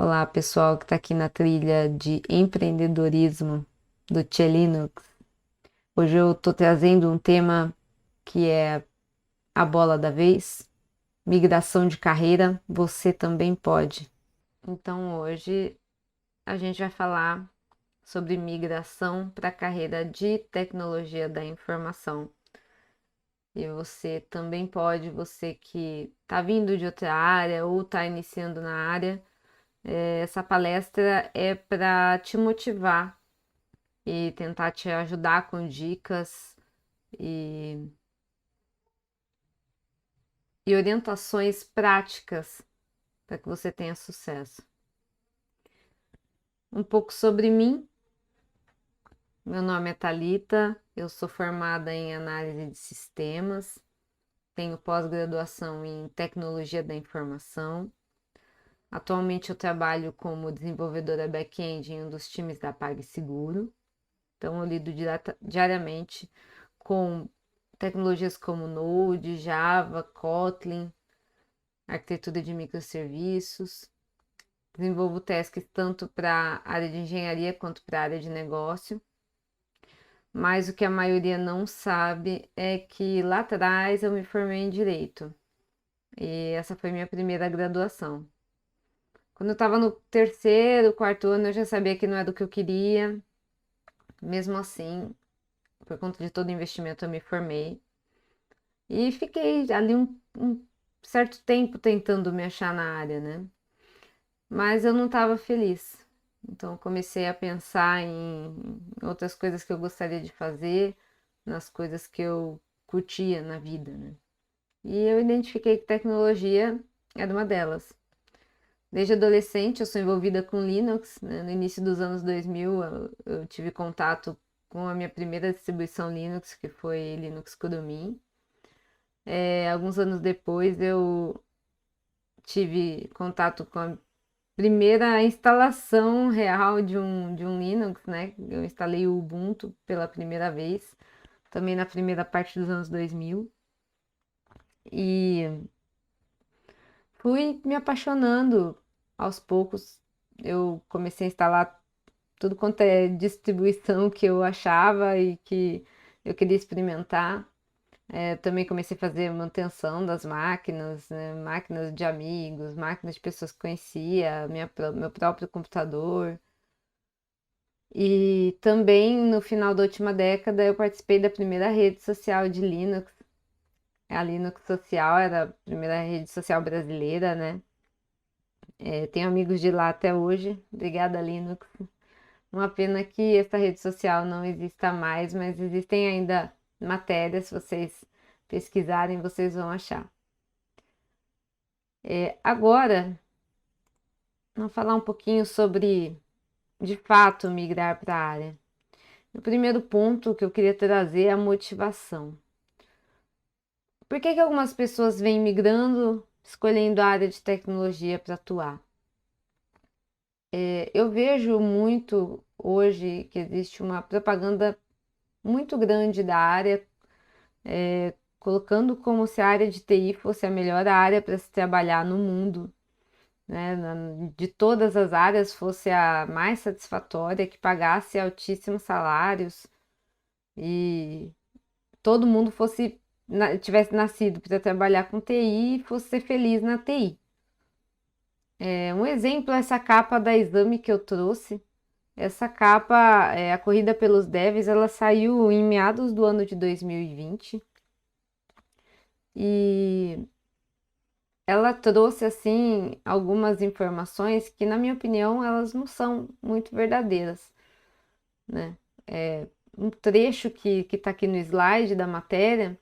Olá, pessoal que está aqui na trilha de empreendedorismo do Tchê Linux. Hoje eu estou trazendo um tema que é a bola da vez, migração de carreira, você também pode. Então hoje a gente vai falar sobre migração para a carreira de tecnologia da informação. E você também pode, você que está vindo de outra área ou está iniciando na área, essa palestra é para te motivar e tentar te ajudar com dicas e, e orientações práticas para que você tenha sucesso. Um pouco sobre mim. Meu nome é Thalita, eu sou formada em análise de sistemas, tenho pós-graduação em tecnologia da informação. Atualmente eu trabalho como desenvolvedora back-end em um dos times da PagSeguro. Então eu lido diariamente com tecnologias como Node, Java, Kotlin, arquitetura de microserviços. Desenvolvo tasks tanto para a área de engenharia quanto para a área de negócio. Mas o que a maioria não sabe é que lá atrás eu me formei em Direito. E essa foi minha primeira graduação. Quando eu estava no terceiro, quarto ano, eu já sabia que não era o que eu queria. Mesmo assim, por conta de todo o investimento, eu me formei. E fiquei ali um certo tempo tentando me achar na área, né? Mas eu não estava feliz. Então comecei a pensar em outras coisas que eu gostaria de fazer, nas coisas que eu curtia na vida, né? E eu identifiquei que tecnologia era uma delas. Desde adolescente eu sou envolvida com Linux, né? No início dos anos 2000 eu tive contato com a minha primeira distribuição Linux, que foi Linux Kurumin. Alguns anos depois eu tive contato com a primeira instalação real de um Linux, né? Eu instalei o Ubuntu pela primeira vez, também na primeira parte dos anos 2000. E fui me apaixonando aos poucos. Eu comecei a instalar tudo quanto é distribuição que eu achava e que eu queria experimentar. Também comecei a fazer manutenção das máquinas, né? Máquinas de amigos, máquinas de pessoas que conhecia, meu próprio computador. E também no final da última década eu participei da primeira rede social de Linux. A Linux Social era a primeira rede social brasileira, né? Tenho amigos de lá até hoje. Obrigada, Linux. Uma pena que essa rede social não exista mais, mas existem ainda matérias, se vocês pesquisarem, vocês vão achar. Agora, vamos falar um pouquinho sobre, de fato, migrar para a área. O primeiro ponto que eu queria trazer é a motivação. Por que que algumas pessoas vêm migrando, escolhendo a área de tecnologia para atuar? Eu vejo muito hoje que existe uma propaganda muito grande da área, colocando como se a área de TI fosse a melhor área para se trabalhar no mundo, né? De todas as áreas fosse a mais satisfatória, que pagasse altíssimos salários e todo mundo tivesse nascido para trabalhar com TI e fosse ser feliz na TI. Um exemplo é essa capa da Exame que eu trouxe. Essa capa, a Corrida pelos Devs, ela saiu em meados do ano de 2020 e ela trouxe assim algumas informações que, na minha opinião, elas não são muito verdadeiras, né? Um trecho que está aqui no slide da matéria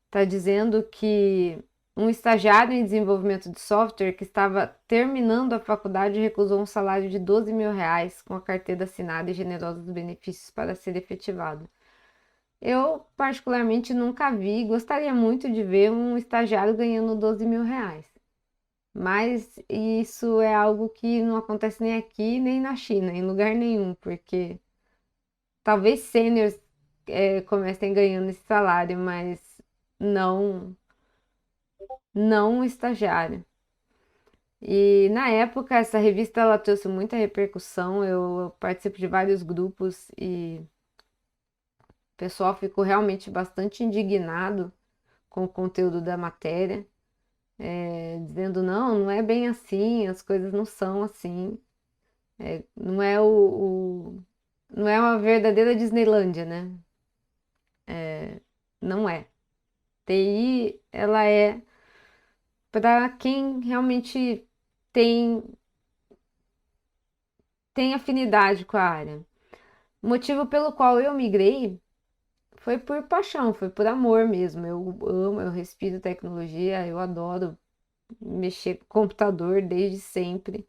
está dizendo que um estagiário em desenvolvimento de software que estava terminando a faculdade recusou um salário de R$ 12.000 com a carteira assinada e generosos benefícios para ser efetivado. Eu, particularmente, nunca vi, gostaria muito de ver um estagiário ganhando R$ 12.000. Mas isso é algo que não acontece nem aqui, nem na China, em lugar nenhum, porque talvez sêniors comecem ganhando esse salário, mas não, não um estagiário. E na época, essa revista ela trouxe muita repercussão. Eu participo de vários grupos e o pessoal ficou realmente bastante indignado com o conteúdo da matéria, dizendo não, não é bem assim, as coisas não são assim, não é não é uma verdadeira Disneylândia, né? Não é. TI, ela é para quem realmente tem, tem afinidade com a área. O motivo pelo qual eu migrei foi por paixão, foi por amor mesmo. Eu amo, eu respiro tecnologia, eu adoro mexer com computador desde sempre.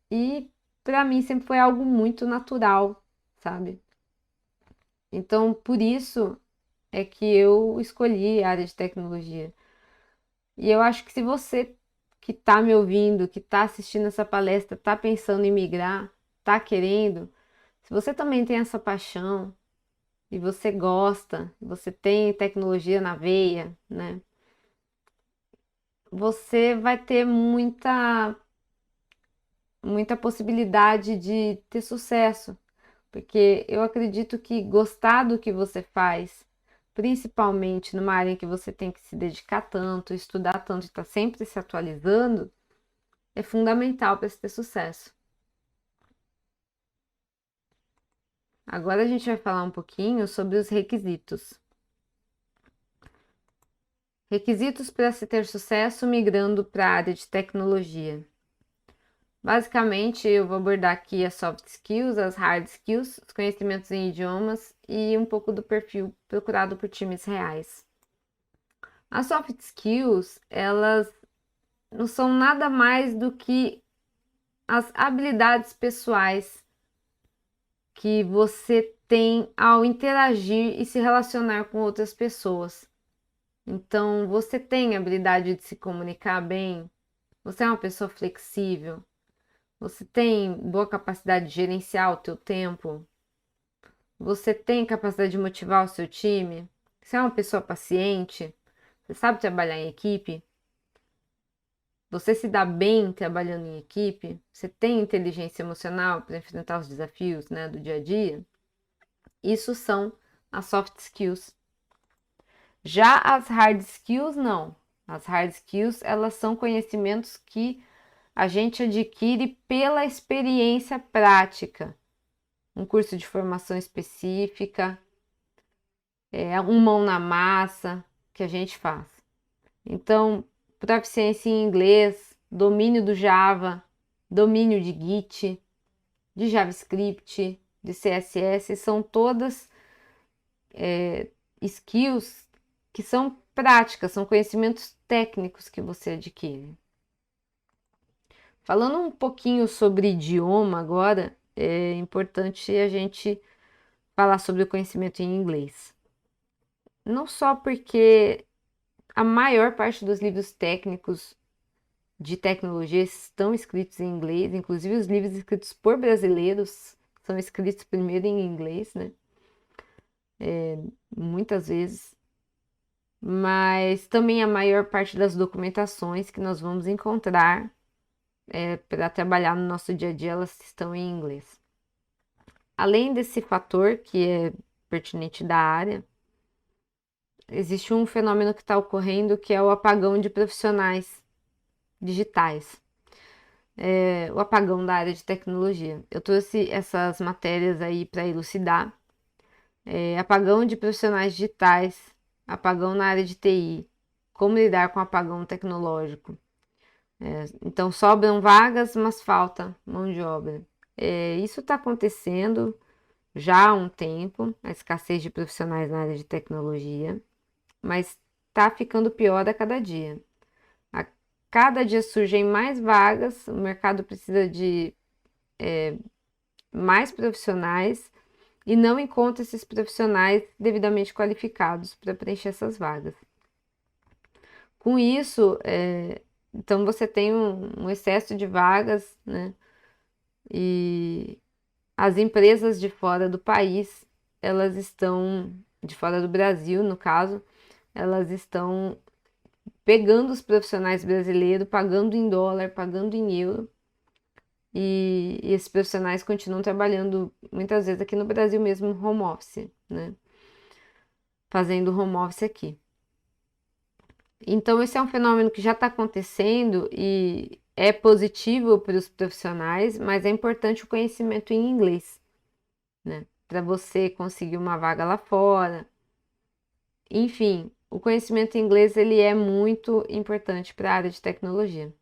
E para mim sempre foi algo muito natural, sabe? Então, por isso é que eu escolhi a área de tecnologia. E eu acho que se você que está me ouvindo, que está assistindo essa palestra, está pensando em migrar, está querendo, se você também tem essa paixão e você gosta, você tem tecnologia na veia, né? Você vai ter muita possibilidade de ter sucesso, porque eu acredito que gostar do que você faz, principalmente numa área em que você tem que se dedicar tanto, estudar tanto e estar sempre se atualizando, é fundamental para se ter sucesso. Agora a gente vai falar um pouquinho sobre os requisitos. Requisitos para se ter sucesso migrando para a área de tecnologia. Basicamente, eu vou abordar aqui as soft skills, as hard skills, os conhecimentos em idiomas e um pouco do perfil procurado por times reais. As soft skills, elas não são nada mais do que as habilidades pessoais que você tem ao interagir e se relacionar com outras pessoas. Então, você tem a habilidade de se comunicar bem, você é uma pessoa flexível, você tem boa capacidade de gerenciar o teu tempo, você tem capacidade de motivar o seu time, você é uma pessoa paciente, você sabe trabalhar em equipe, você se dá bem trabalhando em equipe, você tem inteligência emocional para enfrentar os desafios, né, do dia a dia. Isso são as soft skills. Já as hard skills, não. As hard skills, elas são conhecimentos que a gente adquire pela experiência prática. Um curso de formação específica, um mão na massa que a gente faz. Então, proficiência em inglês, domínio do Java, domínio de Git, de JavaScript, de CSS, são todas skills que são práticas, são conhecimentos técnicos que você adquire. Falando um pouquinho sobre idioma agora, é importante a gente falar sobre o conhecimento em inglês. Não só porque a maior parte dos livros técnicos de tecnologia estão escritos em inglês, inclusive os livros escritos por brasileiros são escritos primeiro em inglês, né? Muitas vezes. Mas também a maior parte das documentações que nós vamos encontrar para trabalhar no nosso dia a dia, elas estão em inglês. Além desse fator que é pertinente da área, existe um fenômeno que está ocorrendo que é o apagão de profissionais digitais. O apagão da área de tecnologia. Eu trouxe essas matérias aí para elucidar. Apagão de profissionais digitais, apagão na área de TI, como lidar com apagão tecnológico. Então, sobram vagas, mas falta mão de obra. Isso está acontecendo já há um tempo, a escassez de profissionais na área de tecnologia, mas está ficando pior a cada dia. A cada dia surgem mais vagas, o mercado precisa de mais profissionais e não encontra esses profissionais devidamente qualificados para preencher essas vagas. Com isso, então você tem um excesso de vagas, né? E as empresas de fora do país, elas estão, de fora do Brasil, no caso, elas estão pegando os profissionais brasileiros, pagando em dólar, pagando em euro. E esses profissionais continuam trabalhando muitas vezes aqui no Brasil mesmo, home office, né? Fazendo home office aqui. Então, esse é um fenômeno que já está acontecendo e é positivo para os profissionais, mas é importante o conhecimento em inglês, né? Para você conseguir uma vaga lá fora. Enfim, o conhecimento em inglês ele é muito importante para a área de tecnologia.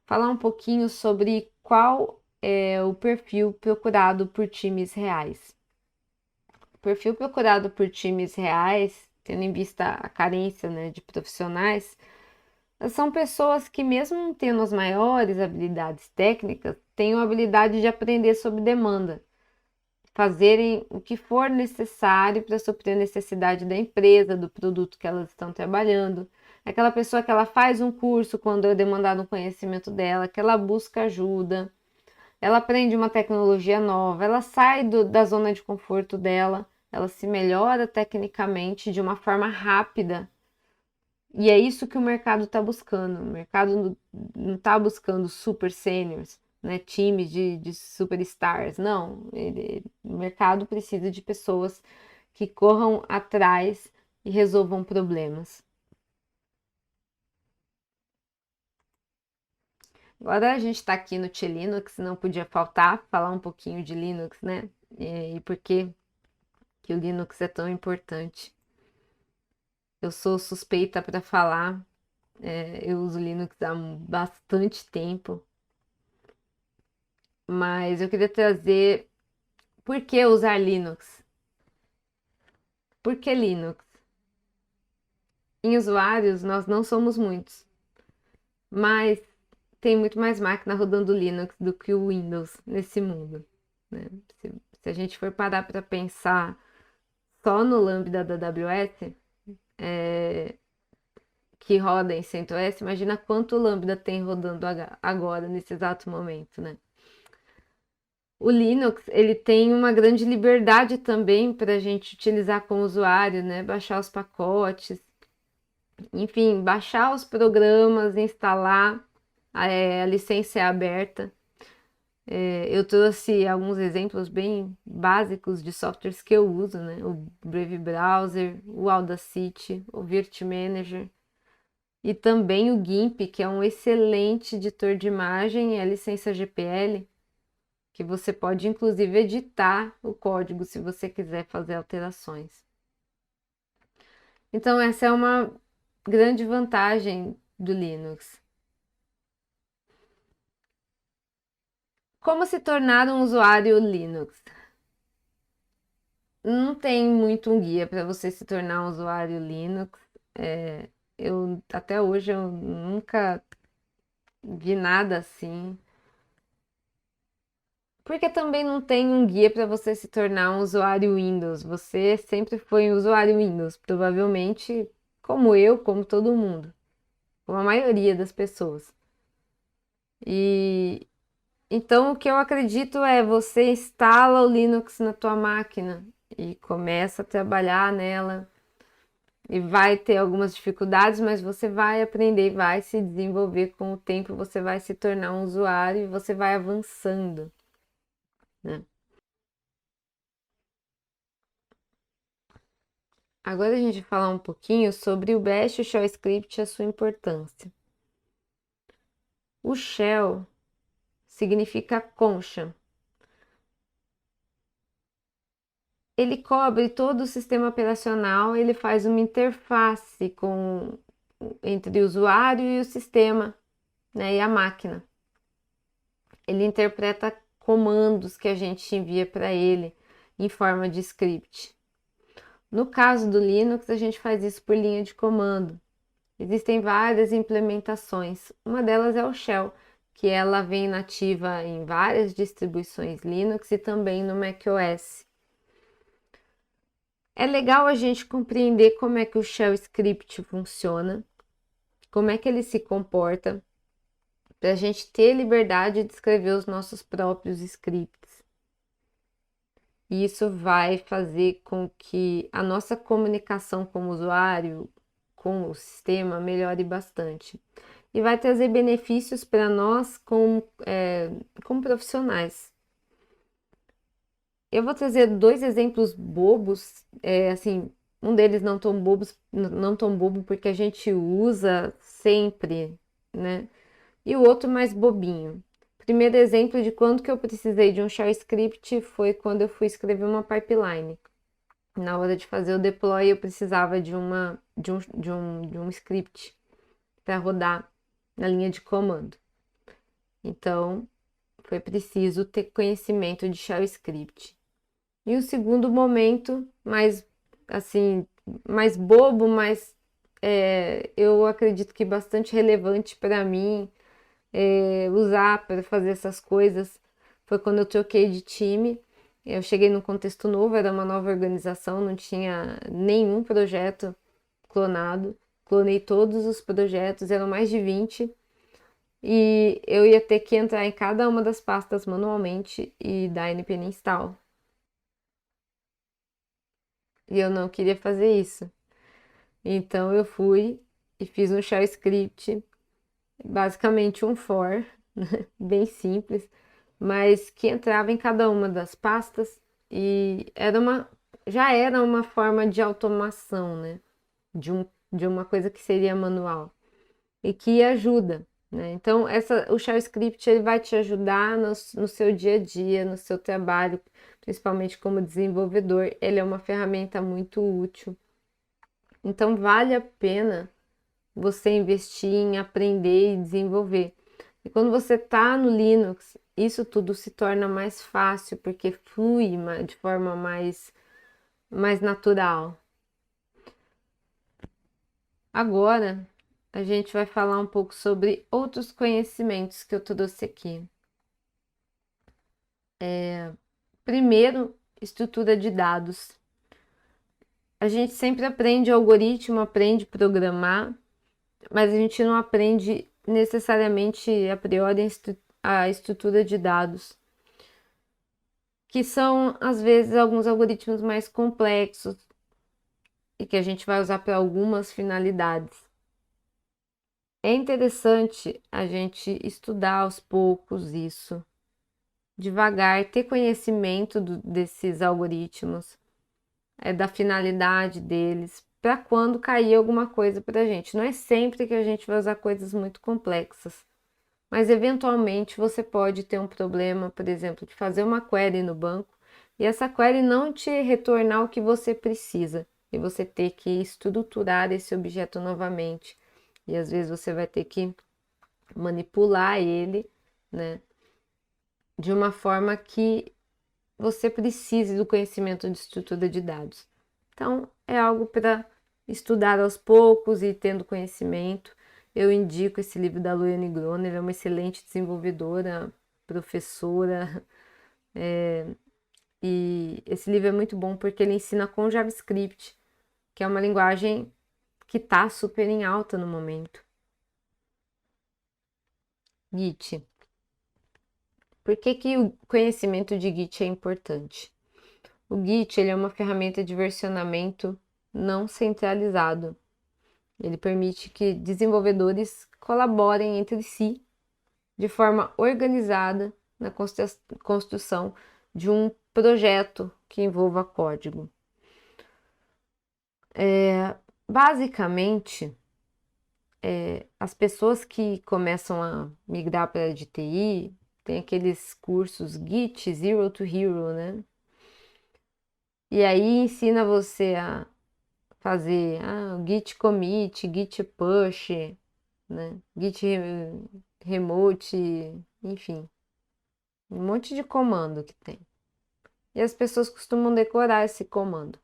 Falar um pouquinho sobre qual é o perfil procurado por times reais. O perfil procurado por times reais, tendo em vista a carência, né, de profissionais, são pessoas que, mesmo não tendo as maiores habilidades técnicas, têm a habilidade de aprender sob demanda, fazerem o que for necessário para suprir a necessidade da empresa, do produto que elas estão trabalhando. Aquela pessoa que ela faz um curso quando é demandado um conhecimento dela, que ela busca ajuda, ela aprende uma tecnologia nova, ela sai da zona de conforto dela, ela se melhora tecnicamente de uma forma rápida. E é isso que o mercado está buscando. O mercado não está buscando super seniors, né, times de superstars. Não, o mercado precisa de pessoas que corram atrás e resolvam problemas. Agora a gente está aqui no T-Linux, não podia faltar falar um pouquinho de Linux, né? E por que o Linux é tão importante. Eu sou suspeita para falar, eu uso Linux há bastante tempo, mas eu queria trazer por que usar Linux? Por que Linux? Em usuários, nós não somos muitos, mas tem muito mais máquina rodando Linux do que o Windows nesse mundo, né? Se a gente for parar para pensar só no Lambda da AWS, que roda em CentOS, imagina quanto Lambda tem rodando agora, nesse exato momento, né? O Linux, ele tem uma grande liberdade também para a gente utilizar como usuário, né? Baixar os pacotes, enfim, baixar os programas, instalar, a licença é aberta. Eu trouxe alguns exemplos bem básicos de softwares que eu uso, né? O Brave Browser, o Audacity, o VirtManager e também o GIMP, que é um excelente editor de imagem e a licença GPL, que você pode inclusive editar o código se você quiser fazer alterações. Então, essa é uma grande vantagem do Linux. Como se tornar um usuário Linux? Não tem muito um guia para você se tornar um usuário Linux. Eu até hoje eu nunca vi nada assim. Porque também não tem um guia para você se tornar um usuário Windows. Você sempre foi um usuário Windows, provavelmente como eu, como todo mundo, como a maioria das pessoas. E então o que eu acredito é você instala o Linux na tua máquina e começa a trabalhar nela. E vai ter algumas dificuldades, mas você vai aprender, vai se desenvolver com o tempo, você vai se tornar um usuário e você vai avançando, né? Agora a gente vai falar um pouquinho sobre o Bash e o Shell Script e a sua importância. O Shell significa concha. Ele cobre todo o sistema operacional, ele faz uma interface entre o usuário e o sistema, né, e a máquina. Ele interpreta comandos que a gente envia para ele em forma de script. No caso do Linux, a gente faz isso por linha de comando. Existem várias implementações. Uma delas é o Shell, que ela vem nativa em várias distribuições Linux e também no macOS. É legal a gente compreender como é que o Shell Script funciona, como é que ele se comporta, para a gente ter liberdade de escrever os nossos próprios scripts. E isso vai fazer com que a nossa comunicação como usuário com o sistema melhore bastante. E vai trazer benefícios para nós como profissionais. Eu vou trazer dois exemplos bobos, assim, um deles não tão bobos, não tão bobo porque a gente usa sempre, né? E o outro mais bobinho. Primeiro exemplo de quando que eu precisei de um shell script foi quando eu fui escrever uma pipeline. Na hora de fazer o deploy, eu precisava de um script para rodar na linha de comando. Então, foi preciso ter conhecimento de shell script. E o segundo momento, mais assim, mais bobo, mas eu acredito que bastante relevante para mim usar para fazer essas coisas, foi quando eu troquei de time. Eu cheguei num contexto novo, era uma nova organização, não tinha nenhum projeto clonado. Clonei todos os projetos, eram mais de 20, e eu ia ter que entrar em cada uma das pastas manualmente e dar npm install. E eu não queria fazer isso. Então eu fui e fiz um shell script, basicamente um for, bem simples, mas que entrava em cada uma das pastas e já era uma forma de automação, né? De uma coisa que seria manual e que ajuda, né? Então, o Shell Script ele vai te ajudar no seu dia a dia, no seu trabalho, principalmente como desenvolvedor. Ele é uma ferramenta muito útil. Então, vale a pena você investir em aprender e desenvolver. E quando você está no Linux, isso tudo se torna mais fácil, porque flui de forma mais natural. Agora, a gente vai falar um pouco sobre outros conhecimentos que eu trouxe aqui. Primeiro, estrutura de dados. A gente sempre aprende algoritmo, aprende programar, mas a gente não aprende necessariamente a priori a estrutura de dados, que são às vezes alguns algoritmos mais complexos e que a gente vai usar para algumas finalidades. É interessante a gente estudar aos poucos isso, devagar, ter conhecimento desses algoritmos, da finalidade deles, para quando cair alguma coisa para a gente. Não é sempre que a gente vai usar coisas muito complexas, mas eventualmente você pode ter um problema, por exemplo, de fazer uma query no banco e essa query não te retornar o que você precisa e você ter que estruturar esse objeto novamente. E às vezes você vai ter que manipular ele, né, de uma forma que você precise do conhecimento de estrutura de dados. Então, é algo para estudar aos poucos e tendo conhecimento. Eu indico esse livro da Luana Groner, ela é uma excelente desenvolvedora, professora, e esse livro é muito bom porque ele ensina com JavaScript, que é uma linguagem que está super em alta no momento. Git. Por que que o conhecimento de Git é importante? O Git ele é uma ferramenta de versionamento não centralizado. Ele permite que desenvolvedores colaborem entre si de forma organizada na construção de um projeto que envolva código. Basicamente, as pessoas que começam a migrar para a de TI tem aqueles cursos Git Zero to Hero, né? E aí ensina você a fazer o Git commit, Git push, né? Git remote, enfim, um monte de comando que tem. E as pessoas costumam decorar esse comando.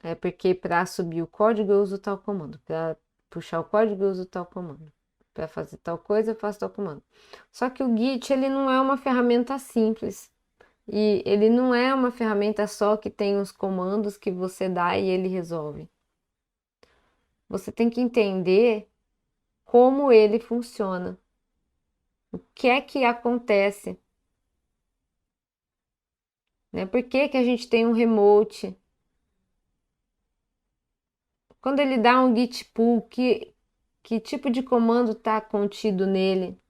É porque para subir o código eu uso tal comando, para puxar o código eu uso tal comando, para fazer tal coisa eu faço tal comando. Só que o Git ele não é uma ferramenta simples. E ele não é uma ferramenta só que tem os comandos que você dá e ele resolve. Você tem que entender como ele funciona. O que é que acontece? Né? Por que que a gente tem um remote? Quando ele dá um git pull, que tipo de comando está contido nele?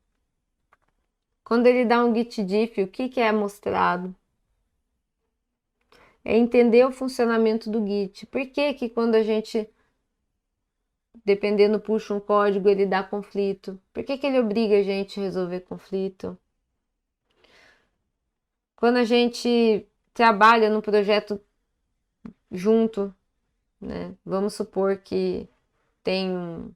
Quando ele dá um git diff, o que é mostrado? É entender o funcionamento do Git. Por que que quando a gente, dependendo, puxa um código, ele dá conflito? Por que que ele obriga a gente a resolver conflito? Quando a gente trabalha no projeto junto, né? Vamos supor que tem um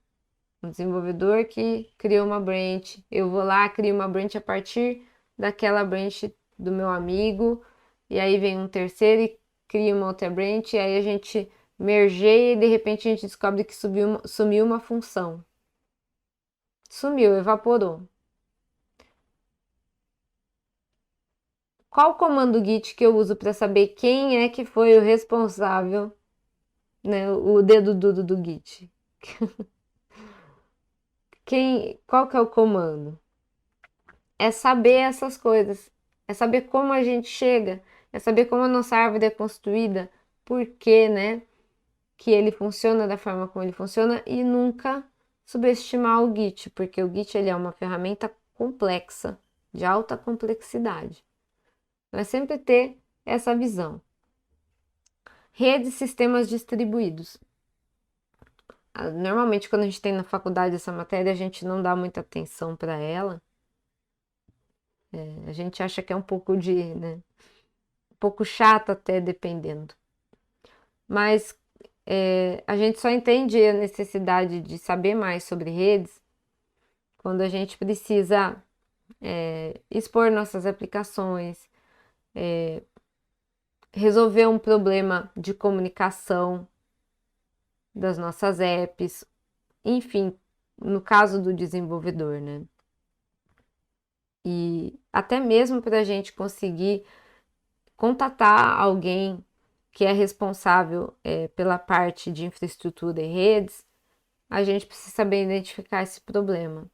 desenvolvedor que criou uma branch. Eu vou lá, crio uma branch a partir daquela branch do meu amigo, e aí vem um terceiro e cria uma outra branch, e aí a gente mergeia e de repente a gente descobre que sumiu uma função. Sumiu, evaporou. Qual o comando git que eu uso para saber quem é que foi o responsável, né? O dedo do git. Qual que é o comando? É saber essas coisas, é saber como a gente chega, é saber como a nossa árvore é construída, por que, né, que ele funciona da forma como ele funciona e nunca subestimar o Git, porque o Git ele é uma ferramenta complexa, de alta complexidade. Mas sempre ter essa visão. Redes e sistemas distribuídos. Normalmente, quando a gente tem na faculdade essa matéria, a gente não dá muita atenção para ela. A gente acha que é um pouco né, um pouco chato até, dependendo. Mas a gente só entende a necessidade de saber mais sobre redes quando a gente precisa expor nossas aplicações, resolver um problema de comunicação das nossas apps, enfim, no caso do desenvolvedor, né? E até mesmo para a gente conseguir contatar alguém que é responsável pela parte de infraestrutura e redes, a gente precisa saber identificar esse problema.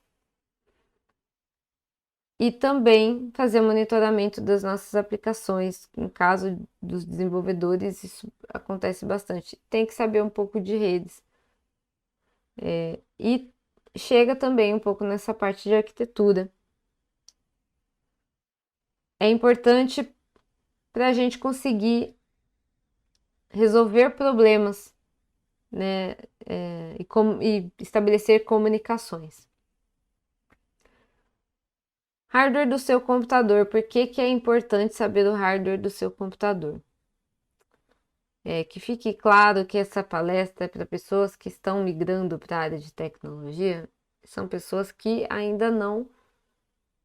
E também fazer monitoramento das nossas aplicações. No caso dos desenvolvedores, isso acontece bastante. Tem que saber um pouco de redes. E chega também um pouco nessa parte de arquitetura. É importante para a gente conseguir resolver problemas, né? E estabelecer comunicações. Hardware do seu computador. Por que que é importante saber o hardware do seu computador? Que fique claro que essa palestra é para pessoas que estão migrando para a área de tecnologia, são pessoas que ainda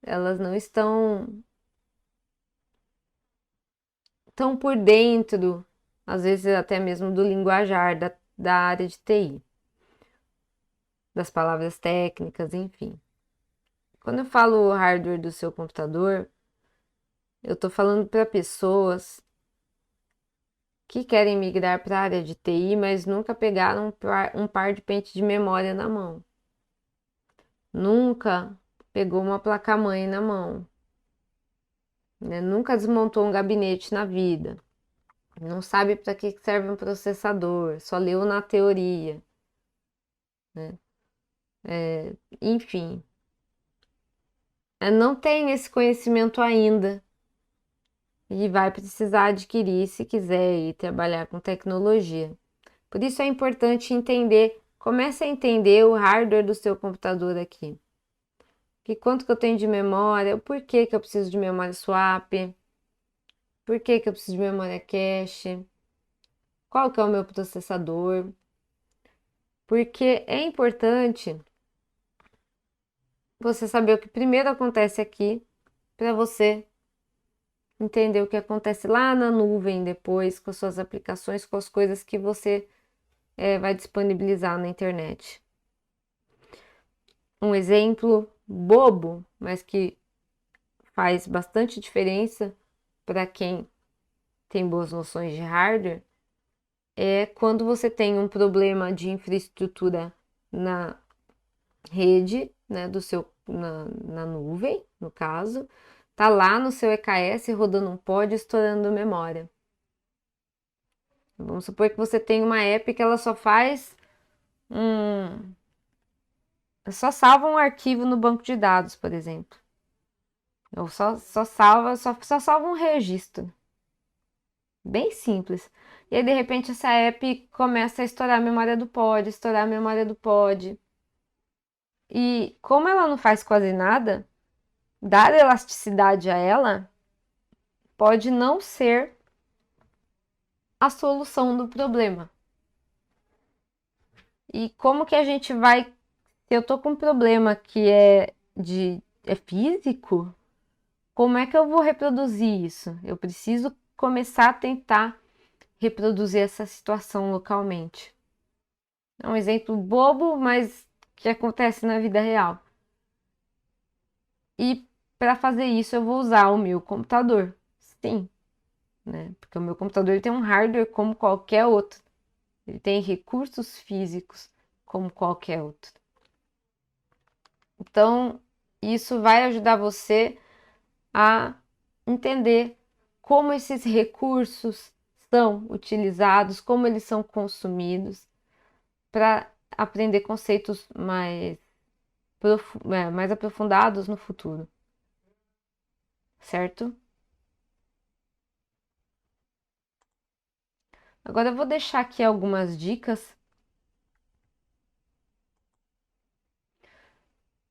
elas não estão tão por dentro, às vezes até mesmo do linguajar da área de TI, das palavras técnicas, enfim. Quando eu falo o hardware do seu computador, eu estou falando para pessoas que querem migrar para a área de TI, mas nunca pegaram um par de pente de memória na mão. Nunca pegou uma placa-mãe na mão, né? Nunca desmontou um gabinete na vida, não sabe para que serve um processador, só leu na teoria, né? Enfim, não tem esse conhecimento ainda e vai precisar adquirir se quiser ir trabalhar com tecnologia. Por isso é importante entender, comece a entender o hardware do seu computador aqui. Que quanto que eu tenho de memória, o porquê que eu preciso de memória swap, por que que eu preciso de memória cache, qual que é o meu processador, porque é importante você saber o que primeiro acontece aqui para você entender o que acontece lá na nuvem depois com as suas aplicações, com as coisas que você vai disponibilizar na internet. Um exemplo bobo, mas que faz bastante diferença para quem tem boas noções de hardware, é quando você tem um problema de infraestrutura na rede, né, na nuvem, no caso, tá lá no seu EKS rodando um pod estourando memória. Vamos supor que você tem uma app que ela só faz só salva um arquivo no banco de dados, por exemplo. Ou só salva um registro. Bem simples. E aí, de repente, essa app começa a estourar a memória do pod, estourar a memória do pod. E como ela não faz quase nada, dar elasticidade a ela pode não ser a solução do problema. E como que a gente vai. Se eu tô com um problema que é físico, como é que eu vou reproduzir isso? Eu preciso começar a tentar reproduzir essa situação localmente. É um exemplo bobo, mas que acontece na vida real. E para fazer isso eu vou usar o meu computador. Sim, né? Porque o meu computador ele tem um hardware como qualquer outro. Ele tem recursos físicos como qualquer outro. Então, isso vai ajudar você a entender como esses recursos são utilizados, como eles são consumidos, para aprender conceitos mais aprofundados no futuro, certo? Agora eu vou deixar aqui algumas dicas.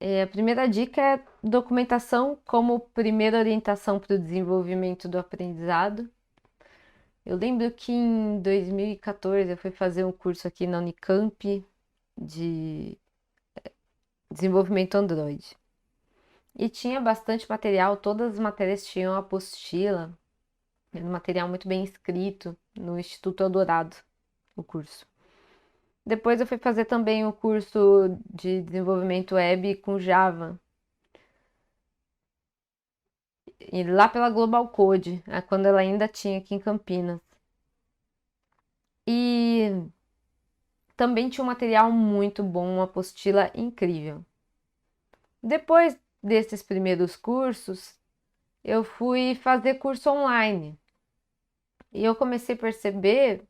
A primeira dica é documentação como primeira orientação para o desenvolvimento do aprendizado. Eu lembro que em 2014 eu fui fazer um curso aqui na Unicamp de desenvolvimento Android. E tinha bastante material, todas as matérias tinham apostila, era um material muito bem escrito no Instituto Eldorado, o curso. Depois eu fui fazer também o curso de desenvolvimento web com Java. E lá pela Global Code, quando ela ainda tinha aqui em Campinas. E também tinha um material muito bom, uma apostila incrível. Depois desses primeiros cursos, eu fui fazer curso online. E eu comecei a perceber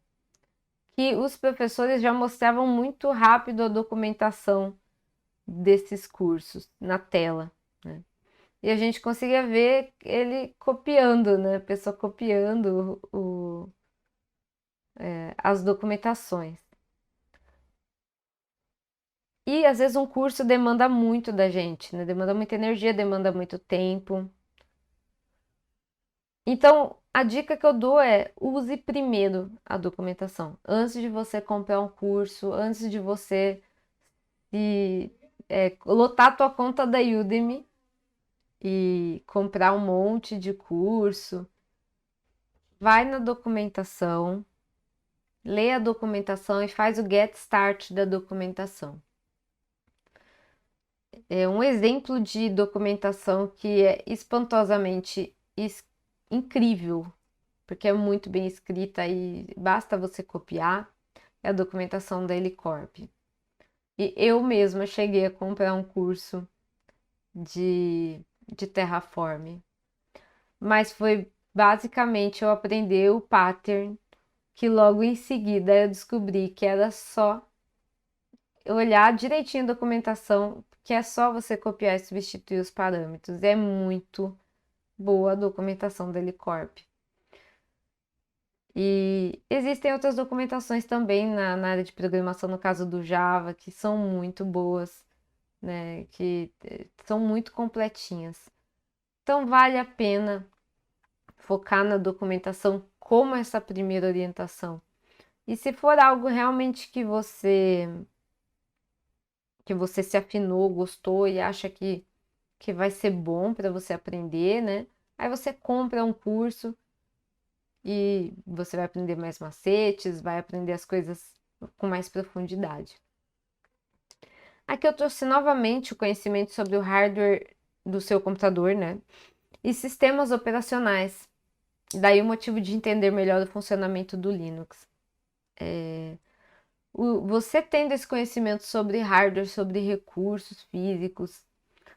que os professores já mostravam muito rápido a documentação desses cursos na tela, né? E a gente conseguia ver ele copiando, né? A pessoa copiando as documentações. E às vezes um curso demanda muito da gente, né? Demanda muita energia, demanda muito tempo. Então, a dica que eu dou é use primeiro a documentação. Antes de você comprar um curso, antes de você lotar a tua conta da Udemy e comprar um monte de curso, vai na documentação, lê a documentação e faz o get start da documentação. É um exemplo de documentação que é espantosamente incrível, porque é muito bem escrita e basta você copiar, é a documentação da Helicorp. E eu mesma cheguei a comprar um curso de Terraform, mas foi basicamente eu aprender o pattern, que logo em seguida eu descobri que era só olhar direitinho a documentação, que é só você copiar e substituir os parâmetros. É muito boa a documentação da Helicorp. E existem outras documentações também na área de programação, no caso do Java, que são muito boas, né? Que são muito completinhas. Então vale a pena focar na documentação como essa primeira orientação. E se for algo realmente que você se afinou, gostou e acha que vai ser bom para você aprender, né? Aí você compra um curso e você vai aprender mais macetes, vai aprender as coisas com mais profundidade. Aqui eu trouxe novamente o conhecimento sobre o hardware do seu computador, né? E sistemas operacionais. Daí o motivo de entender melhor o funcionamento do Linux. Você tendo esse conhecimento sobre hardware, sobre recursos físicos,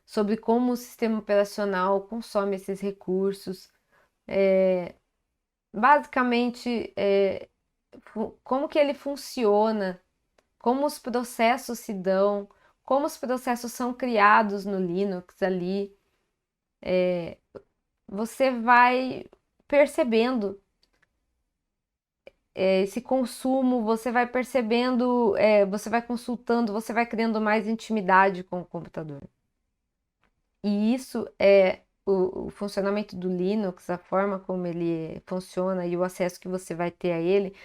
sobre como o sistema operacional consome esses recursos, basicamente como que ele funciona, como os processos se dão, como os processos são criados no Linux ali. Você vai percebendo esse consumo, você vai percebendo, você vai consultando, você vai criando mais intimidade com o computador. E isso é o funcionamento do Linux, a forma como ele funciona e o acesso que você vai ter a ele,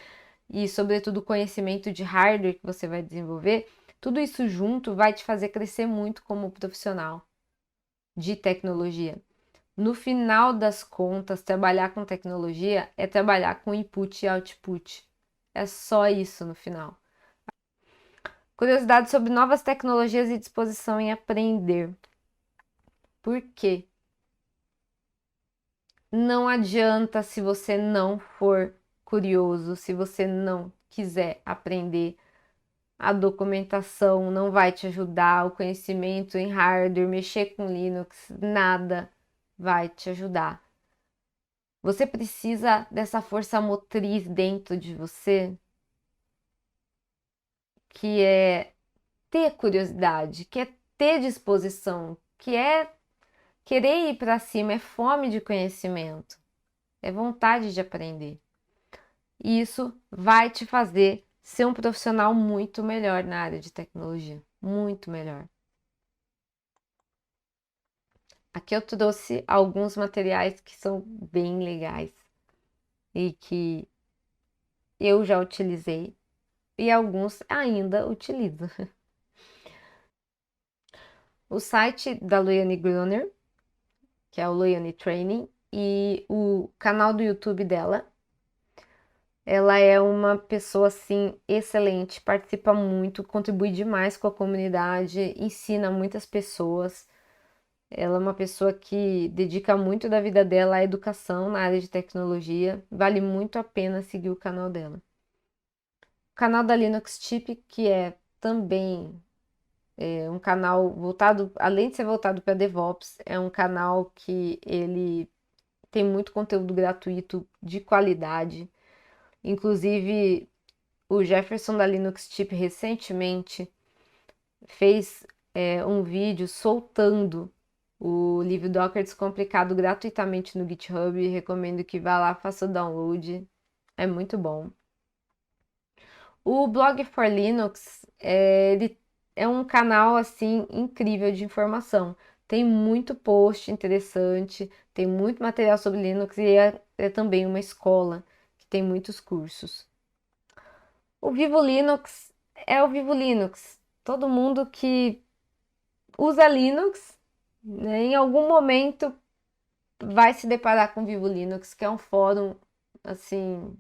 e sobretudo o conhecimento de hardware que você vai desenvolver, tudo isso junto vai te fazer crescer muito como profissional de tecnologia. No final das contas, trabalhar com tecnologia é trabalhar com input e output. É só isso no final. Curiosidade sobre novas tecnologias e disposição em aprender. Por quê? Não adianta se você não for curioso, se você não quiser aprender. A documentação não vai te ajudar, o conhecimento em hardware, mexer com Linux, nada vai te ajudar. Você precisa dessa força motriz dentro de você, que é ter curiosidade, que é ter disposição, que é querer ir para cima, é fome de conhecimento, é vontade de aprender. E isso vai te fazer ser um profissional muito melhor na área de tecnologia, muito melhor. Aqui eu trouxe alguns materiais que são bem legais e que eu já utilizei e alguns ainda utilizo. O site da Loiane Gruner, que é o Loiane Training, e o canal do YouTube dela. Ela é uma pessoa assim excelente, participa muito, contribui demais com a comunidade, ensina muitas pessoas. Ela é uma pessoa que dedica muito da vida dela à educação na área de tecnologia. Vale muito a pena seguir o canal dela. O canal da Linux Tip, que é também um canal voltado, além de ser voltado para DevOps, é um canal que ele tem muito conteúdo gratuito de qualidade. Inclusive, o Jefferson da Linux Tip recentemente fez um vídeo soltando o livro Docker Descomplicado gratuitamente no GitHub. Recomendo que vá lá, faça o download. É muito bom. O Blog for Linux, ele é um canal assim incrível de informação. Tem muito post interessante, tem muito material sobre Linux e é também uma escola que tem muitos cursos. O Vivo Linux é o Vivo Linux. Todo mundo que usa Linux, né, em algum momento vai se deparar com o Vivo Linux, que é um fórum assim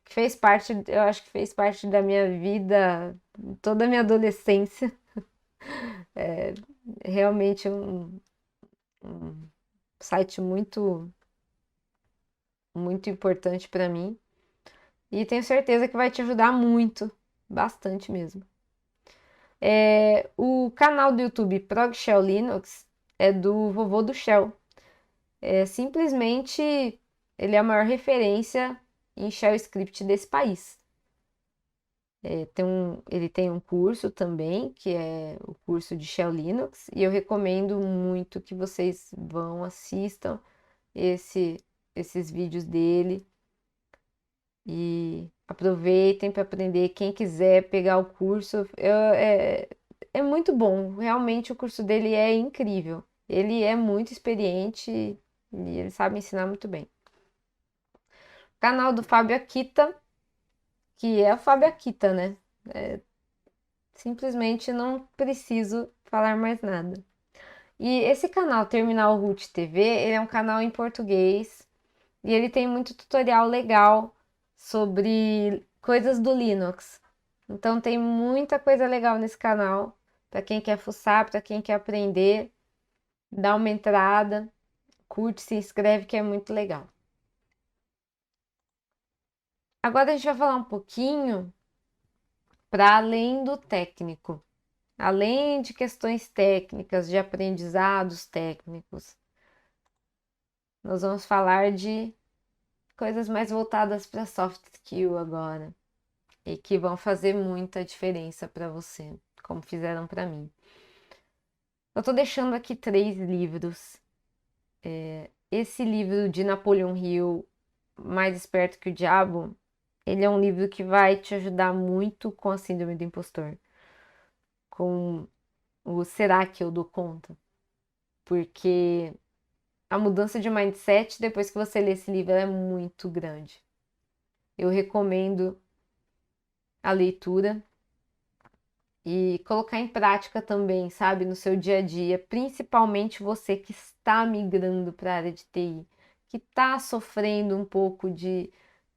que fez parte, eu acho que fez parte da minha vida, toda a minha adolescência. É realmente um site muito importante para mim e tenho certeza que vai te ajudar muito, bastante mesmo. O canal do YouTube Prog Shell Linux é do vovô do Shell. Simplesmente ele é a maior referência em Shell Script desse país. Ele tem um curso também, que é o curso de Shell Linux, e eu recomendo muito que vocês vão, assistam esses vídeos dele e aproveitem para aprender. Quem quiser pegar o curso, é muito bom. Realmente o curso dele é incrível. Ele é muito experiente e ele sabe ensinar muito bem. O canal do Fábio Akita, que é o Fábio Akita, né? Simplesmente não preciso falar mais nada. E esse canal Terminal Root TV, ele é um canal em português e ele tem muito tutorial legal sobre coisas do Linux. Então tem muita coisa legal nesse canal para quem quer fuçar, para quem quer aprender. Dá uma entrada, curte, se inscreve que é muito legal. Agora a gente vai falar um pouquinho para além do técnico. Além de questões técnicas, de aprendizados técnicos, nós vamos falar de coisas mais voltadas para soft skill agora. e que vão fazer muita diferença para você, como fizeram para mim. Eu tô deixando aqui 3 livros. Esse livro de Napoleon Hill, Mais Esperto que o Diabo, ele é um livro que vai te ajudar muito com a síndrome do impostor, com o será que eu dou conta? Porque a mudança de mindset, depois que você lê esse livro, ela é muito grande. Eu recomendo a leitura e colocar em prática também, sabe, no seu dia a dia, principalmente você que está migrando para a área de TI, que está sofrendo um pouco de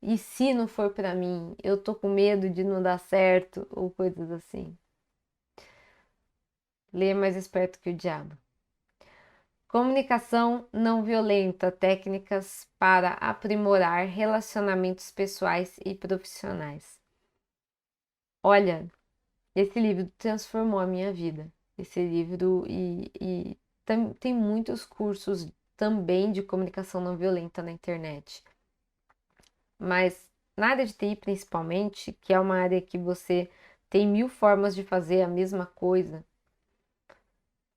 e se não for para mim, eu tô com medo de não dar certo ou coisas assim. Leia Mais Esperto que o Diabo. Comunicação não violenta, técnicas para aprimorar relacionamentos pessoais e profissionais. Olha, esse livro transformou a minha vida. Esse livro e tem muitos cursos também de comunicação não violenta na internet. Mas na área de TI principalmente, que é uma área que você tem 1000 formas de fazer a mesma coisa,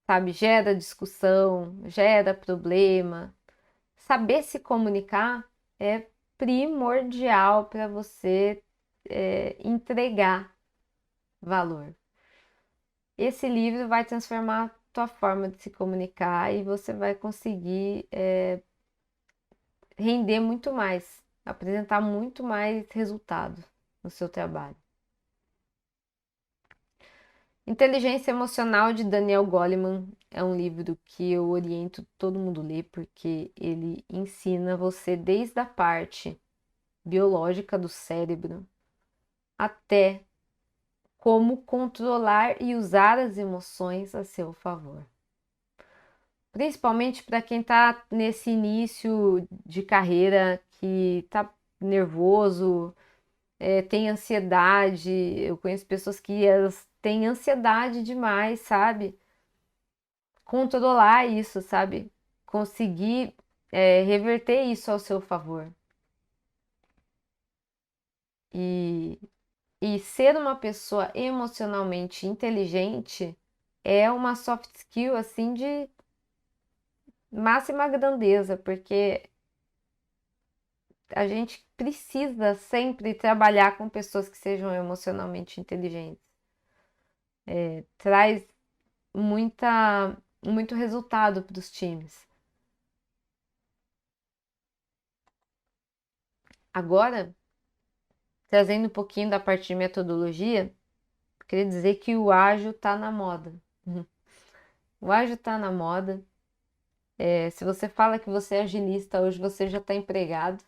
sabe? Gera discussão, gera problema. Saber se comunicar é primordial para você entregar valor. Esse livro vai transformar a tua forma de se comunicar e você vai conseguir render muito mais, apresentar muito mais resultado no seu trabalho. Inteligência Emocional de Daniel Goleman é um livro que eu oriento todo mundo a ler porque ele ensina você desde a parte biológica do cérebro até como controlar e usar as emoções a seu favor. Principalmente para quem está nesse início de carreira, que está nervoso, tem ansiedade. Eu conheço pessoas que elas têm ansiedade demais, sabe? Controlar isso, sabe? Conseguir reverter isso ao seu favor. E, e ser uma pessoa emocionalmente inteligente é uma soft skill assim de máxima grandeza, porque a gente precisa sempre trabalhar com pessoas que sejam emocionalmente inteligentes. Traz muito resultado para os times. Agora, trazendo um pouquinho da parte de metodologia, queria dizer que o ágil está na moda. O ágil está na moda. Se você fala que você é agilista, hoje você já está empregado.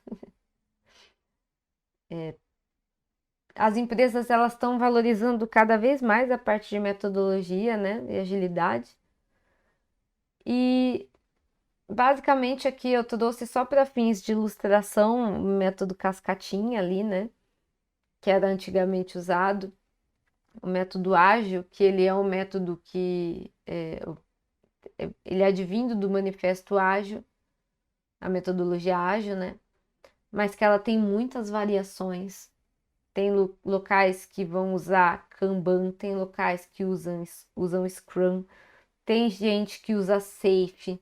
As empresas elas estão valorizando cada vez mais a parte de metodologia, né, e agilidade. E basicamente aqui eu trouxe só para fins de ilustração o método cascatinha ali, né, que era antigamente usado, o método ágil, que ele é um método que ele é advindo do manifesto ágil, a metodologia ágil, né, mas que ela tem muitas variações. Tem locais que vão usar Kanban, tem locais que usam Scrum, tem gente que usa Safe.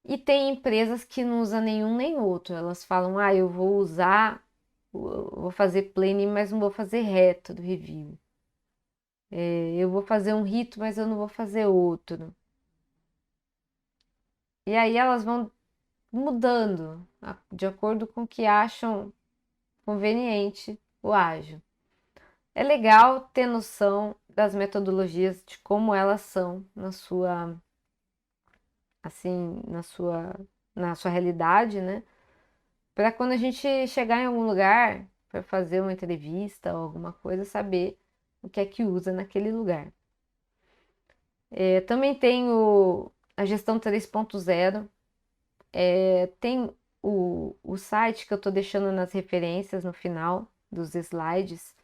E tem empresas que não usam nenhum nem outro. Elas falam, eu vou fazer planning, mas não vou fazer reto do review. Eu vou fazer um rito, mas eu não vou fazer outro. E aí elas vão mudando de acordo com o que acham conveniente o ágil. É legal ter noção das metodologias, de como elas são na sua realidade, né? Para quando a gente chegar em algum lugar para fazer uma entrevista ou alguma coisa, saber o que é que usa naquele lugar. Também tem a gestão 3.0. Tem o site que eu estou deixando nas referências no final dos slides.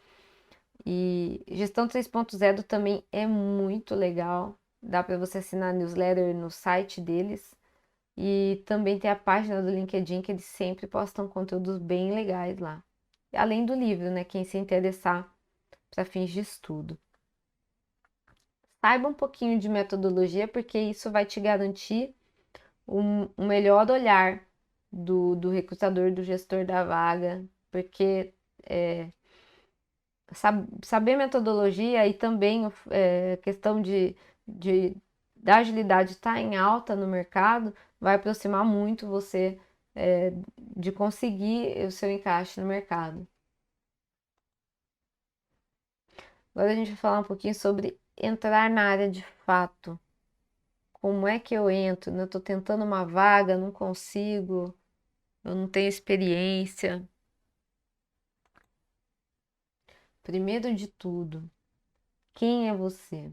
E gestão 3.0 também é muito legal. Dá para você assinar newsletter no site deles. E também tem a página do LinkedIn que eles sempre postam conteúdos bem legais lá. além do livro, né? Quem se interessar para fins de estudo. Saiba um pouquinho de metodologia, porque isso vai te garantir um melhor olhar do recrutador, do gestor da vaga, porque saber metodologia e também questão da agilidade estar em alta no mercado vai aproximar muito você de conseguir o seu encaixe no mercado. Agora a gente vai falar um pouquinho sobre entrar na área de fato. Como é que eu entro? Eu estou tentando uma vaga, não consigo, eu não tenho experiência. Primeiro de tudo, quem é você?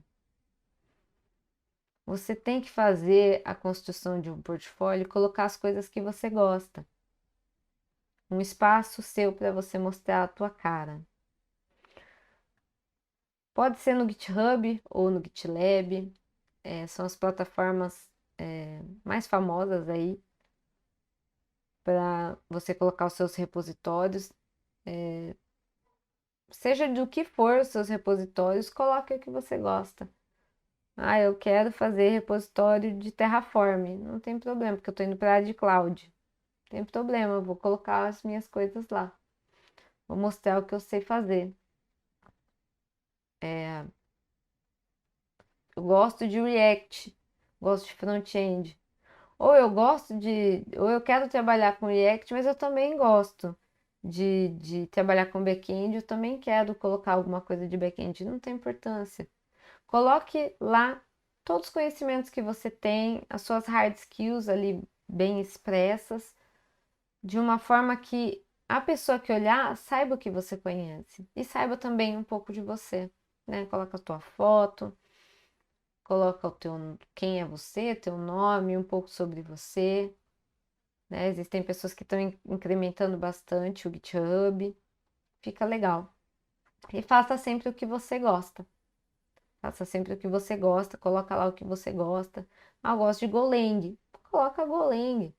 Você tem que fazer a construção de um portfólio e colocar as coisas que você gosta. Um espaço seu para você mostrar a tua cara. Pode ser no GitHub ou no GitLab, são as plataformas mais famosas aí para você colocar os seus repositórios. Seja do que for os seus repositórios, coloque o que você gosta. Ah, eu quero fazer repositório de Terraform. Não tem problema, porque eu estou indo para a área de cloud. Não tem problema, eu vou colocar as minhas coisas lá. Vou mostrar o que eu sei fazer. Eu gosto de React, gosto de front-end. Ou eu quero trabalhar com React, mas eu também gosto de trabalhar com back-end. Eu também quero colocar alguma coisa de back-end, não tem importância. Coloque lá todos os conhecimentos que você tem, as suas hard skills ali bem expressas, de uma forma que a pessoa que olhar saiba o que você conhece e saiba também um pouco de você, né? Coloca a tua foto, coloca quem é você, teu nome, um pouco sobre você, né? Existem pessoas que estão incrementando bastante o GitHub, fica legal. E faça sempre o que você gosta. Faça sempre o que você gosta, coloca lá o que você gosta. Ah, eu gosto de Golang. Coloca Golang.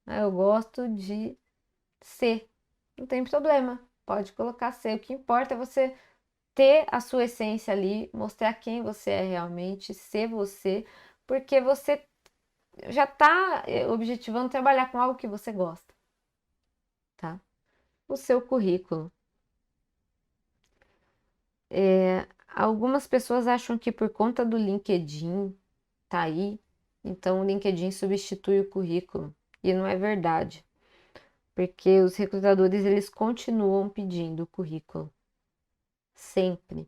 Ah, eu gosto de C. Não tem problema. Pode colocar C. O que importa é você ter a sua essência ali, mostrar quem você é realmente, ser você, porque você já está objetivando trabalhar com algo que você gosta, tá? O seu currículo. Algumas pessoas acham que por conta do LinkedIn tá aí, então o LinkedIn substitui o currículo. E não é verdade, porque os recrutadores eles continuam pedindo o currículo, sempre.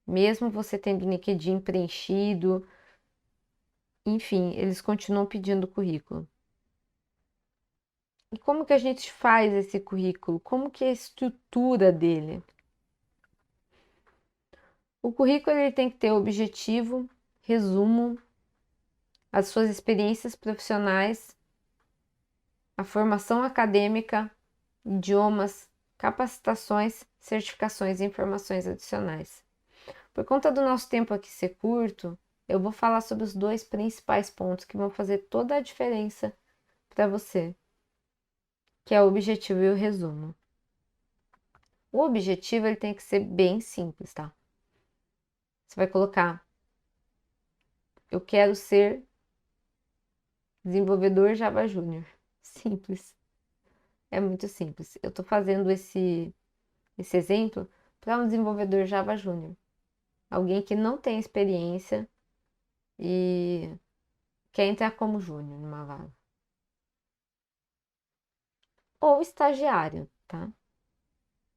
Mesmo você tendo o LinkedIn preenchido, enfim, eles continuam pedindo o currículo. E como que a gente faz esse currículo? Como que é a estrutura dele? O currículo ele tem que ter objetivo, resumo, as suas experiências profissionais, a formação acadêmica, idiomas, capacitações, certificações e informações adicionais. Por conta do nosso tempo aqui ser curto, eu vou falar sobre os dois principais pontos que vão fazer toda a diferença para você, que é o objetivo e o resumo. O objetivo ele tem que ser bem simples, tá? Você vai colocar: eu quero ser desenvolvedor Java Júnior. Simples. É muito simples. Eu estou fazendo esse exemplo para um desenvolvedor Java Júnior. Alguém que não tem experiência e quer entrar como júnior numa vaga. Ou estagiário, tá?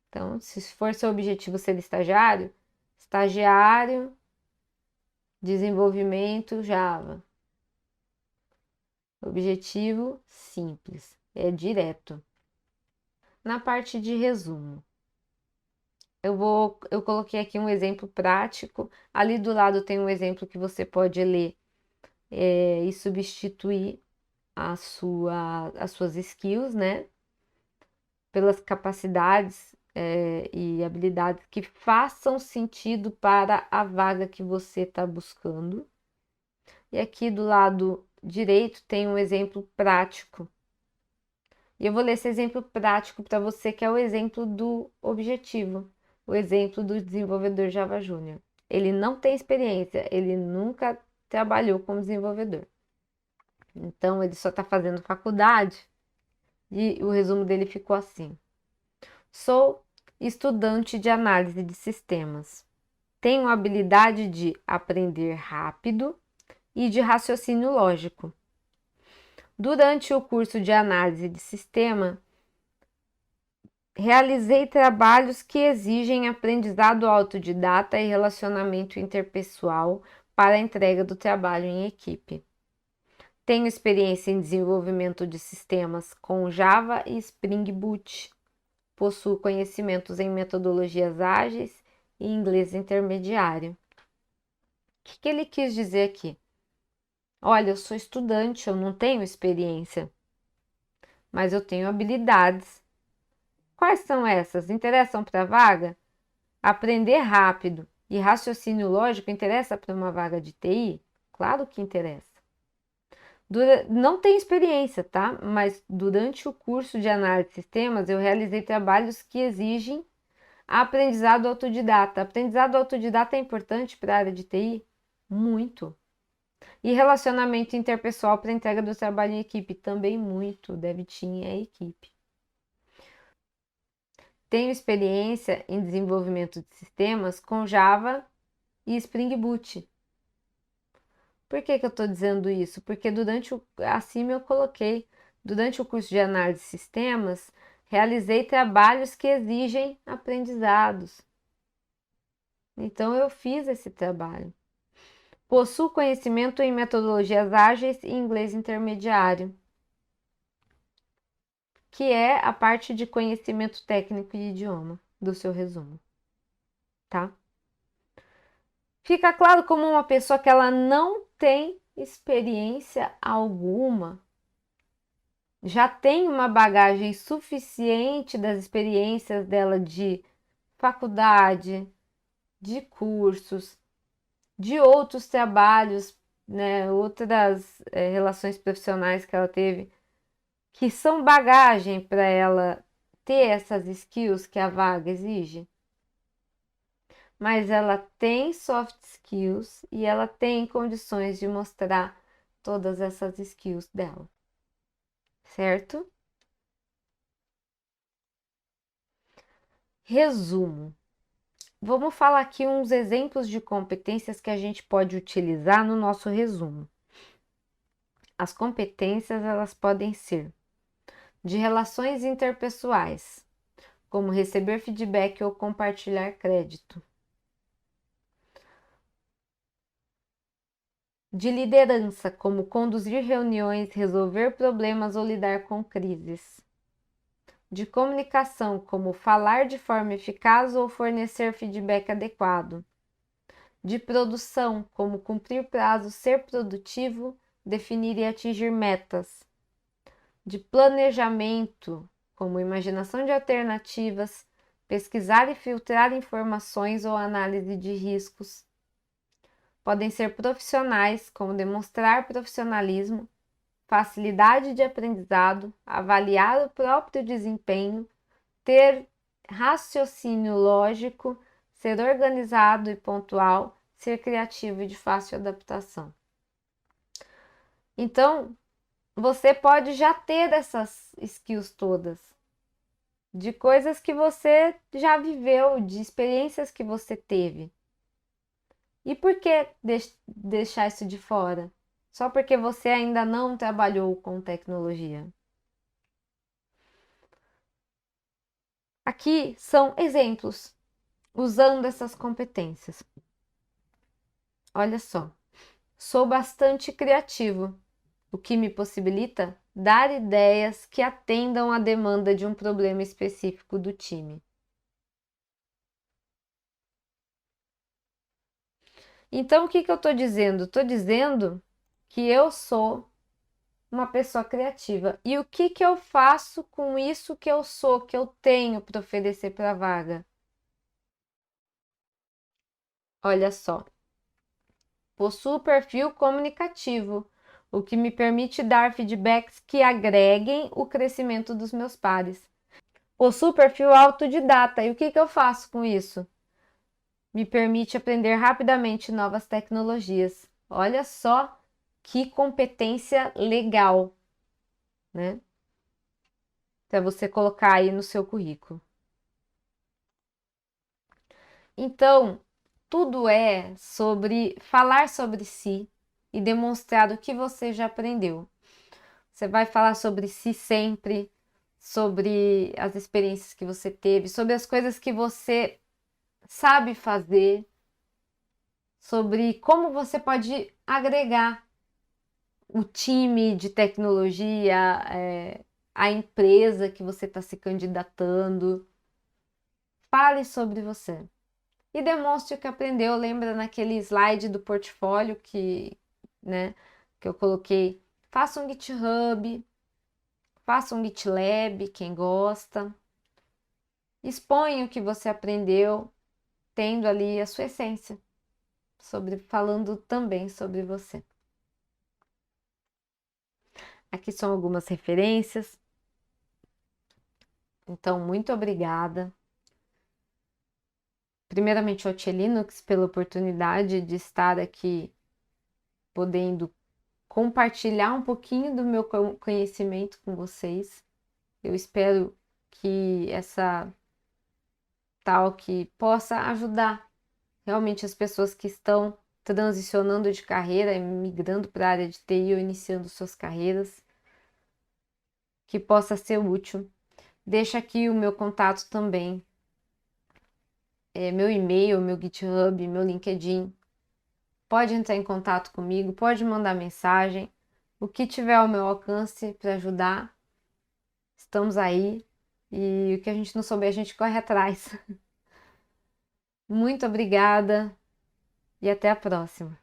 Então, se for seu objetivo ser estagiário, estagiário, desenvolvimento Java. Objetivo simples, é direto. Na parte de resumo, eu coloquei aqui um exemplo prático. Ali do lado tem um exemplo que você pode ler e substituir as suas skills, né? Pelas capacidades e habilidades que façam sentido para a vaga que você está buscando. E aqui do lado direito tem um exemplo prático E eu vou ler esse exemplo prático para você, que é o exemplo do objetivo, o exemplo do desenvolvedor Java Júnior. Ele não tem experiência, ele nunca trabalhou como desenvolvedor. Então, ele só está fazendo faculdade e o resumo dele ficou assim: sou estudante de análise de sistemas. Tenho a habilidade de aprender rápido e de raciocínio lógico. Durante o curso de análise de sistema, realizei trabalhos que exigem aprendizado autodidata e relacionamento interpessoal para a entrega do trabalho em equipe. Tenho experiência em desenvolvimento de sistemas com Java e Spring Boot. Possuo conhecimentos em metodologias ágeis e inglês intermediário. O que ele quis dizer aqui? Olha, eu sou estudante, eu não tenho experiência, mas eu tenho habilidades. Quais são essas? Interessam para a vaga? Aprender rápido e raciocínio lógico interessa para uma vaga de TI? Claro que interessa. Não tenho experiência, tá? Mas durante o curso de análise de sistemas, eu realizei trabalhos que exigem aprendizado autodidata. Aprendizado autodidata é importante para a área de TI? Muito. E relacionamento interpessoal para entrega do trabalho em equipe? Também muito. DevTeam é equipe. Tenho experiência em desenvolvimento de sistemas com Java e Spring Boot. Por que eu estou dizendo isso? Porque acima eu coloquei, durante o curso de análise de sistemas, realizei trabalhos que exigem aprendizados. Então eu fiz esse trabalho. Possuo conhecimento em metodologias ágeis e inglês intermediário, que é a parte de conhecimento técnico e idioma do seu resumo, tá? Fica claro como uma pessoa que ela não tem experiência alguma, já tem uma bagagem suficiente das experiências dela de faculdade, de cursos, de outros trabalhos, né, outras relações profissionais que ela teve, que são bagagem para ela ter essas skills que a vaga exige. Mas ela tem soft skills e ela tem condições de mostrar todas essas skills dela, certo? Resumo. Vamos falar aqui uns exemplos de competências que a gente pode utilizar no nosso resumo. As competências, elas podem ser de relações interpessoais, como receber feedback ou compartilhar crédito. De liderança, como conduzir reuniões, resolver problemas ou lidar com crises. De comunicação, como falar de forma eficaz ou fornecer feedback adequado. De produção, como cumprir prazos, ser produtivo, definir e atingir metas. De planejamento, como imaginação de alternativas, pesquisar e filtrar informações ou análise de riscos. Podem ser profissionais, como demonstrar profissionalismo, facilidade de aprendizado, avaliar o próprio desempenho, ter raciocínio lógico, ser organizado e pontual, ser criativo e de fácil adaptação. Então, você pode já ter essas skills todas, de coisas que você já viveu, de experiências que você teve. E por que deixar isso de fora? Só porque você ainda não trabalhou com tecnologia. Aqui são exemplos usando essas competências. Olha só, sou bastante criativo, o que me possibilita dar ideias que atendam à demanda de um problema específico do time. Então, o que eu estou dizendo? Estou dizendo que eu sou uma pessoa criativa. E o que eu faço com isso que eu sou, que eu tenho para oferecer para a vaga? Olha só. Possuo perfil comunicativo, o que me permite dar feedbacks que agreguem o crescimento dos meus pares. Possui perfil autodidata, e o que eu faço com isso? Me permite aprender rapidamente novas tecnologias. Olha só que competência legal, né? Para você colocar aí no seu currículo. Então, tudo é sobre falar sobre si e demonstrar o que você já aprendeu. Você vai falar sobre si sempre, sobre as experiências que você teve, sobre as coisas que você sabe fazer, sobre como você pode agregar o time de tecnologia, a empresa que você está se candidatando. Fale sobre você. E demonstre o que aprendeu. Lembra naquele slide do portfólio né, que eu coloquei? Faça um GitHub, faça um GitLab, quem gosta. Exponha o que você aprendeu, tendo ali a sua essência, falando também sobre você. Aqui são algumas referências. Então, muito obrigada. Primeiramente, ao Tia Linux pela oportunidade de estar aqui podendo compartilhar um pouquinho do meu conhecimento com vocês. Eu espero que essa talk possa ajudar realmente as pessoas que estão transicionando de carreira, migrando para a área de TI ou iniciando suas carreiras, que possa ser útil. Deixa aqui o meu contato também, meu e-mail, meu GitHub, meu LinkedIn. Pode entrar em contato comigo, pode mandar mensagem. O que tiver ao meu alcance para ajudar, estamos aí. E o que a gente não souber, a gente corre atrás. Muito obrigada e até a próxima.